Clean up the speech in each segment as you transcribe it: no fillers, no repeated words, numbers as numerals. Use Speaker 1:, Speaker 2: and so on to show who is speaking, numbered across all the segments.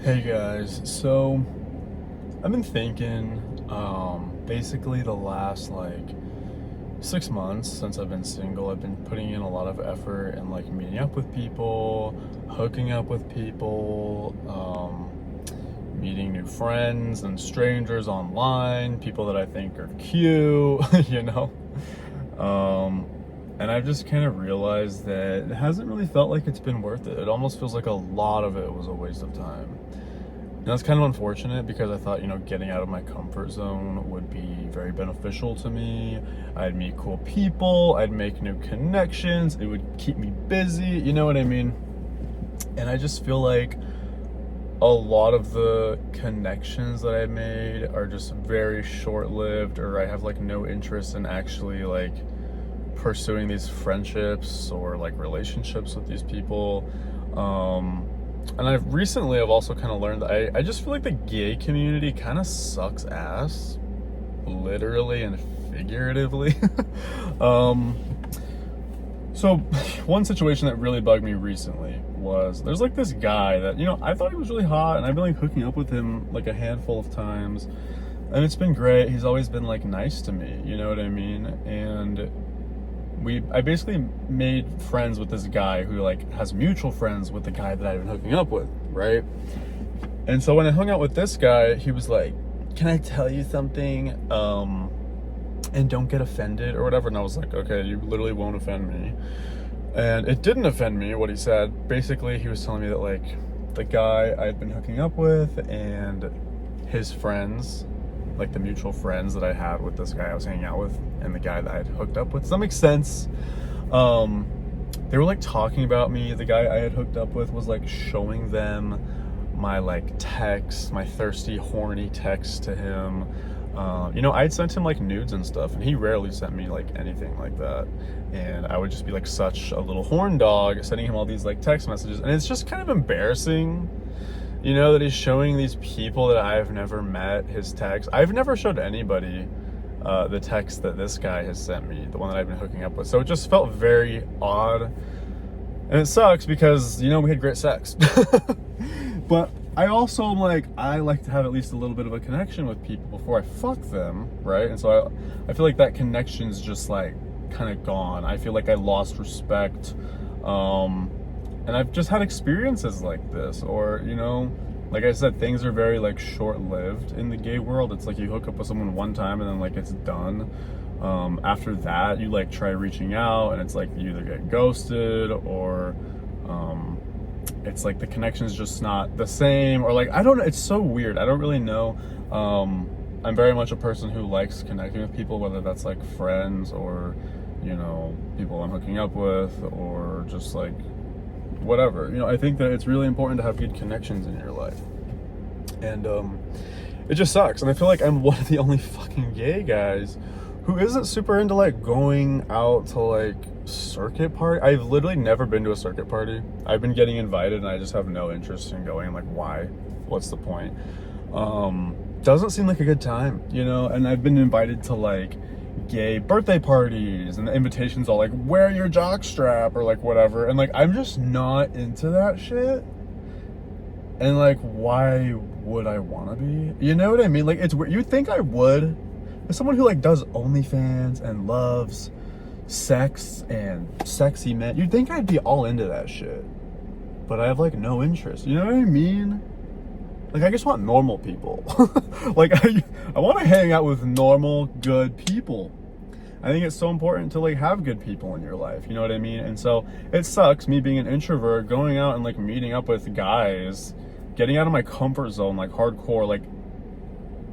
Speaker 1: Hey guys, so I've been thinking, basically the last like 6 months since I've been single, I've been putting in a lot of effort and like meeting up with people, hooking up with people, meeting new friends and strangers online, people that I think are cute, you know? Um, and I've just kind of realized that it hasn't really felt like it's been worth it. It almost feels like a lot of it was a waste of time. And that's kind of unfortunate because I thought, getting out of my comfort zone would be very beneficial to me. I'd meet cool people, I'd make new connections, it would keep me busy, you know what I mean? And I just feel like a lot of the connections that I made are just very short-lived, or I have like no interest in actually like pursuing these friendships or like relationships with these people. And I've also kind of learned that I just feel like the gay community kind of sucks ass, literally and figuratively. um, so one situation that really bugged me recently was there's like this guy that, I thought he was really hot, and I've been like hooking up with him like a handful of times, and it's been great. He's always been like nice to me, you know what I mean? And I basically made friends with this guy who like has mutual friends with the guy that I've been hooking up with, right? And so when I hung out with this guy, he was like, "Can I tell you something? And don't get offended or whatever." And I was like, "Okay, you literally won't offend me." And it didn't offend me what he said. Basically, he was telling me that like the guy I'd been hooking up with and his friends, like the mutual friends that I had with this guy I was hanging out with and the guy that I'd hooked up with. Does that make sense? They were like talking about me. The guy I had hooked up with was like showing them my like texts, my thirsty, horny texts to him. I'd sent him like nudes and stuff, and he rarely sent me like anything like that. And I would just be like such a little horn dog sending him all these like text messages. And it's just kind of embarrassing, that he's showing these people that I've never met his text. I've never showed anybody the text that this guy has sent me, the one that I've been hooking up with. So it just felt very odd. And it sucks because, we had great sex. But I also I like to have at least a little bit of a connection with people before I fuck them, right? And so I feel like that connection's just like kind of gone. I feel like I lost respect. And I've just had experiences like this, or, like I said, things are very like short-lived in the gay world. It's like you hook up with someone one time and then like it's done. After that, you like try reaching out and it's like you either get ghosted or it's like the connection's just not the same, or like, I don't know, it's so weird. I don't really know. I'm very much a person who likes connecting with people, whether that's like friends or, people I'm hooking up with, or just like whatever. I think that it's really important to have good connections in your life. And it just sucks. And I feel like I'm one of the only fucking gay guys who isn't super into like going out to like circuit party. I've literally never been to a circuit party. I've been getting invited and I just have no interest in going. Like, why? What's the point? Doesn't seem like a good time, and I've been invited to like gay birthday parties, and the invitations all like wear your jock strap or like whatever, and like I'm just not into that shit. And like, why would I want to be? You know what I mean? Like, it's weird. You'd think I would. As someone who like does OnlyFans and loves sex and sexy men, you'd think I'd be all into that shit, but I have like no interest. You know what I mean? Like, I just want normal people. Like, I want to hang out with normal, good people. I think it's so important to like have good people in your life, you know what I mean? And so it sucks, me being an introvert, going out and like meeting up with guys, getting out of my comfort zone like hardcore. Like,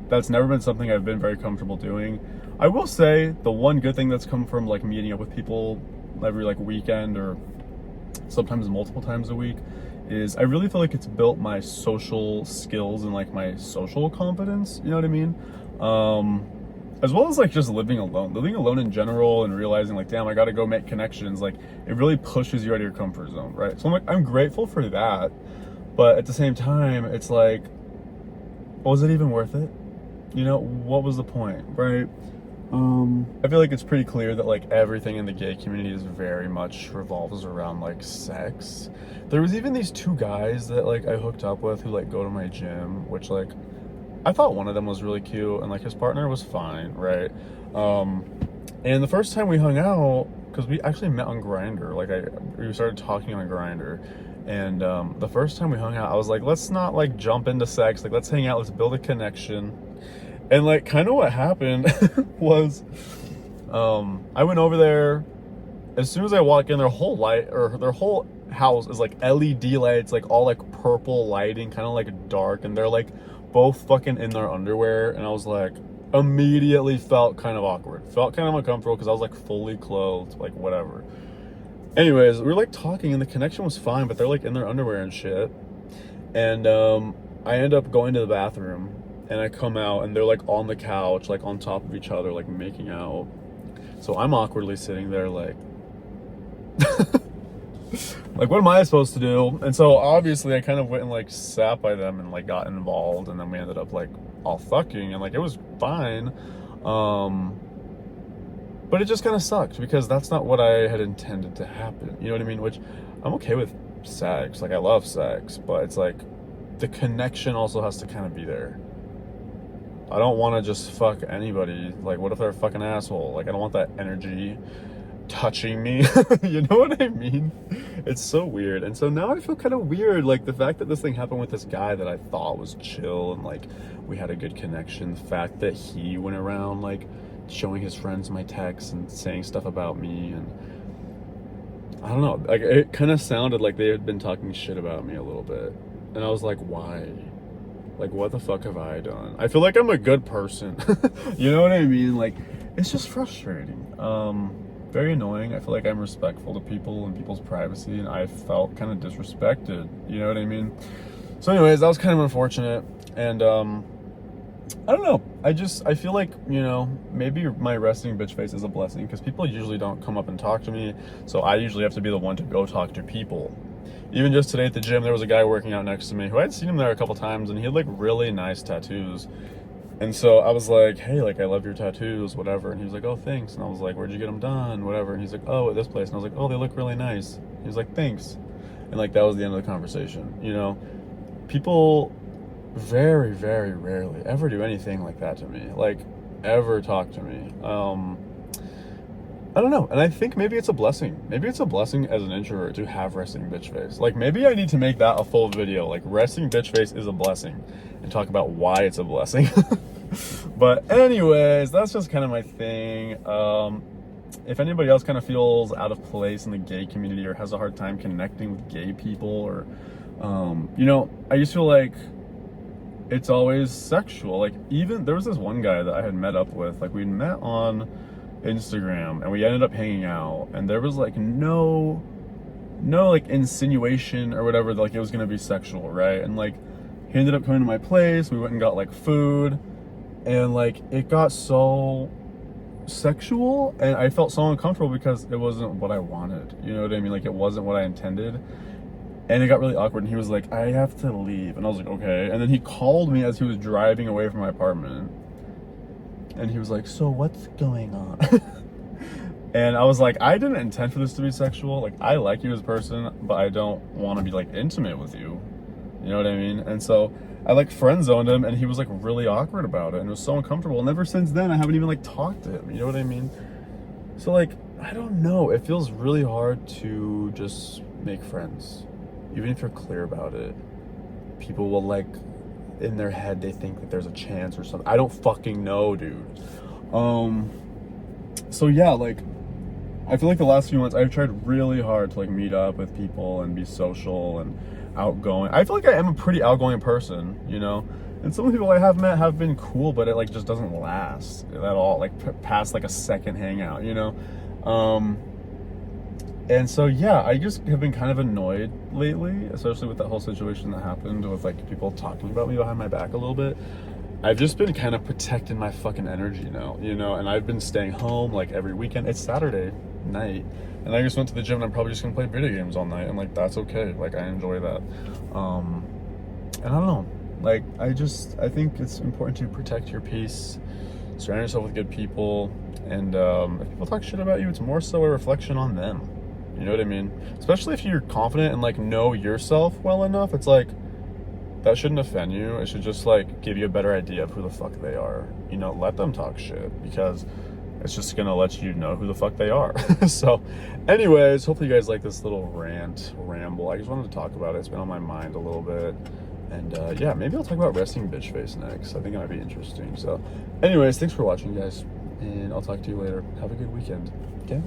Speaker 1: that's never been something I've been very comfortable doing. I will say the one good thing that's come from like meeting up with people every like weekend, or sometimes multiple times a week, is I really feel like it's built my social skills and like my social confidence, you know what I mean? As well as like just living alone in general, and realizing like, damn, I gotta go make connections. Like, it really pushes you out of your comfort zone, right? So I'm grateful for that, but at the same time, it's like, was it even worth it? What was the point, right? I feel like it's pretty clear that like everything in the gay community is very much revolves around like sex. There was even these two guys that like I hooked up with who like go to my gym, which like I thought one of them was really cute and like his partner was fine, right? And the first time we hung out, because we actually met on Grindr, like we started talking on Grindr, and the first time we hung out, I was like, let's not like jump into sex, like let's hang out, let's build a connection. And like kind of what happened was I went over there. As soon as I walk in, their whole house is like LED lights, like all like purple lighting, kind of like dark, and they're like both fucking in their underwear. And I was like, immediately felt kind of awkward, felt kind of uncomfortable because I was like fully clothed, like whatever. Anyways, we were like talking and the connection was fine, but they're like in their underwear and shit. And I end up going to the bathroom. And I come out and they're like on the couch, like on top of each other, like making out. So I'm awkwardly sitting there like, like what am I supposed to do? And so obviously I kind of went and like sat by them and like got involved. And then we ended up like all fucking and like it was fine. But it just kind of sucked because that's not what I had intended to happen. You know what I mean? Which I'm okay with sex. Like I love sex, but it's like the connection also has to kind of be there. I don't want to just fuck anybody. Like, what if they're a fucking asshole? Like, I don't want that energy touching me. You know what I mean? It's so weird. And so now I feel kind of weird. Like, the fact that this thing happened with this guy that I thought was chill and, like, we had a good connection. The fact that he went around, like, showing his friends my texts and saying stuff about me. And I don't know. Like, it kind of sounded like they had been talking shit about me a little bit. And I was like, why? Like, what the fuck have I done? I feel like I'm a good person. You know what I mean? Like, it's just frustrating. Very annoying. I feel like I'm respectful to people and people's privacy, and I felt kind of disrespected. You know what I mean? So anyways, that was kind of unfortunate. And, I don't know. I feel like, you know, maybe my resting bitch face is a blessing because people usually don't come up and talk to me. So I usually have to be the one to go talk to people. Even just today at the gym, there was a guy working out next to me who I'd seen him there a couple times, and he had like really nice tattoos. And so I was like, hey, like, I love your tattoos, whatever. And he was like, oh, thanks. And I was like, where'd you get them done? Whatever. And he's like, oh, at this place. And I was like, oh, they look really nice. He was like, thanks. And like, that was the end of the conversation. You know, people very, very rarely ever do anything like that to me. Like, ever talk to me. I don't know. And I think maybe it's a blessing. Maybe it's a blessing as an introvert to have resting bitch face. Like, maybe I need to make that a full video. Like, resting bitch face is a blessing. And talk about why it's a blessing. But anyways, that's just kind of my thing. If anybody else kind of feels out of place in the gay community or has a hard time connecting with gay people or, you know, I just feel like it's always sexual. Like, even, there was this one guy that I had met up with. Like, we met on Instagram and we ended up hanging out, and there was like no like insinuation or whatever, like it was gonna be sexual, right? And like he ended up coming to my place, we went and got like food, and like it got so sexual and I felt so uncomfortable because it wasn't what I wanted, you know what I mean? Like, it wasn't what I intended, and it got really awkward. And he was like, I have to leave, and I was like, okay. And then he called me as he was driving away from my apartment. And he was like, so what's going on? And I was like, I didn't intend for this to be sexual. Like, I like you as a person, but I don't want to be like intimate with you. You know what I mean? And so I like friend zoned him, and he was like really awkward about it, and it was so uncomfortable. And ever since then, I haven't even like talked to him. You know what I mean? So like, I don't know. It feels really hard to just make friends. Even if you're clear about it, people will like, in their head they think that there's a chance or something. I don't fucking know, dude. So yeah, like, I feel like the last few months I've tried really hard to like meet up with people and be social and outgoing. I feel like I am a pretty outgoing person, you know, and some of the people I have met have been cool, but it like just doesn't last at all, like past like a second hangout, you know. And so yeah, I just have been kind of annoyed lately, especially with that whole situation that happened with like people talking about me behind my back a little bit. I've just been kind of protecting my fucking energy now, you know, and I've been staying home like every weekend. It's Saturday night, and I just went to the gym, and I'm probably just gonna play video games all night, and like, that's okay. Like, I enjoy that. And I don't know, like, I think it's important to protect your peace, surround yourself with good people, and if people talk shit about you, it's more so a reflection on them. You know what I mean? Especially if you're confident and like know yourself well enough, it's like that shouldn't offend you. It should just like give you a better idea of who the fuck they are. You know, let them talk shit, because it's just gonna let you know who the fuck they are. So anyways, hopefully you guys like this little ramble. I just wanted to talk about it. It's been on my mind a little bit. And yeah, maybe I'll talk about resting bitch face next. I think it might be interesting. So anyways, thanks for watching, guys, and I'll talk to you later. Have a good weekend. Okay?